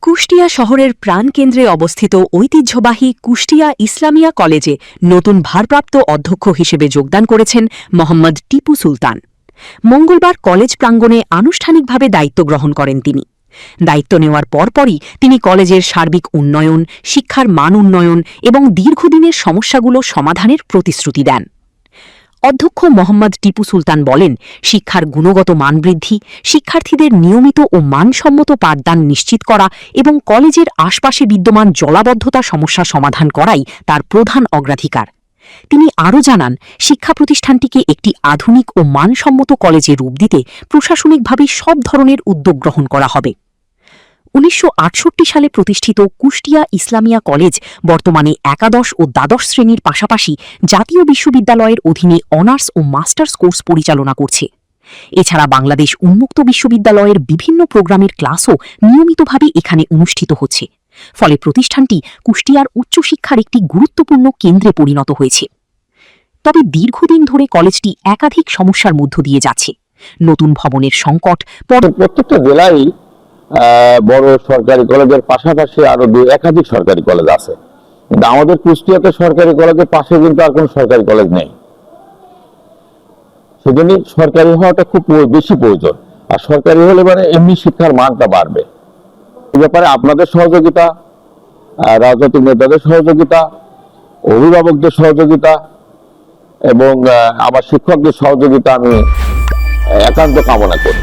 কুষ্টিয়া শহরের প্রাণকেন্দ্রে অবস্থিত ঐতিহ্যবাহী কুষ্টিয়া ইসলামিয়া কলেজে নতুন ভারপ্রাপ্ত অধ্যক্ষ হিসেবে যোগদান করেছেন মোহাম্মদ টিপু সুলতান। মঙ্গলবার কলেজ প্রাঙ্গণে আনুষ্ঠানিকভাবে দায়িত্ব গ্রহণ করেন তিনি। দায়িত্ব নেওয়ার পরপরই তিনি কলেজের সার্বিক উন্নয়ন, শিক্ষার মান উন্নয়ন এবং দীর্ঘদিনের সমস্যাগুলো সমাধানের প্রতিশ্রুতি দেন। অধ্যক্ষ মোহাম্মদ টিপু সুলতান বলেন, শিক্ষার গুণগত মান বৃদ্ধি, শিক্ষার্থীদের নিয়মিত ও মানসম্মত পাঠদান নিশ্চিত করা এবং কলেজের আশপাশে বিদ্যমান জলাবদ্ধতা সমস্যা সমাধান করাই তার প্রধান অগ্রাধিকার। তিনি আরও জানান, শিক্ষা প্রতিষ্ঠানটিকে একটি আধুনিক ও মানসম্মত কলেজে রূপ দিতে প্রশাসনিকভাবে সব ধরনের উদ্যোগ গ্রহণ করা হবে। ১৯৬৮ সালে প্রতিষ্ঠিত কুষ্টিয়া ইসলামিয়া কলেজ বর্তমানে একাদশ ও দ্বাদশ শ্রেণীর পাশাপাশি জাতীয় বিশ্ববিদ্যালয়ের অধীনে অনার্স ও মাস্টার্স কোর্স পরিচালনা করছে। এছাড়া বাংলাদেশ উন্মুক্ত বিশ্ববিদ্যালয়ের বিভিন্ন প্রোগ্রামের ক্লাসও নিয়মিতভাবে এখানে অনুষ্ঠিত হচ্ছে। ফলে প্রতিষ্ঠানটি কুষ্টিয়ার উচ্চশিক্ষার একটি গুরুত্বপূর্ণ কেন্দ্রে পরিণত হয়েছে। তবে দীর্ঘদিন ধরে কলেজটি একাধিক সমস্যার মধ্য দিয়ে যাচ্ছে। নতুন ভবনের সংকট, প্রত্যেকটা জেলায় বড় সরকারি কলেজের পাশাপাশি আরো একাধিক সরকারি কলেজ আছে, কিন্তু আমাদের কুষ্টিয়াতে সরকারি কলেজের পাশে কিন্তু আর কোনো সরকারি কলেজ নেই। সেজন্য সরকারি হওয়াটা খুব বেশি প্রয়োজন। আর সরকারি হলে মানে এমনি শিক্ষার মানটা বাড়বে। এই ব্যাপারে আপনাদের সহযোগিতা, রাজনৈতিক নেতাদের সহযোগিতা, অভিভাবকদের সহযোগিতা এবং আমার শিক্ষকদের সহযোগিতা আমি একান্ত কামনা করি।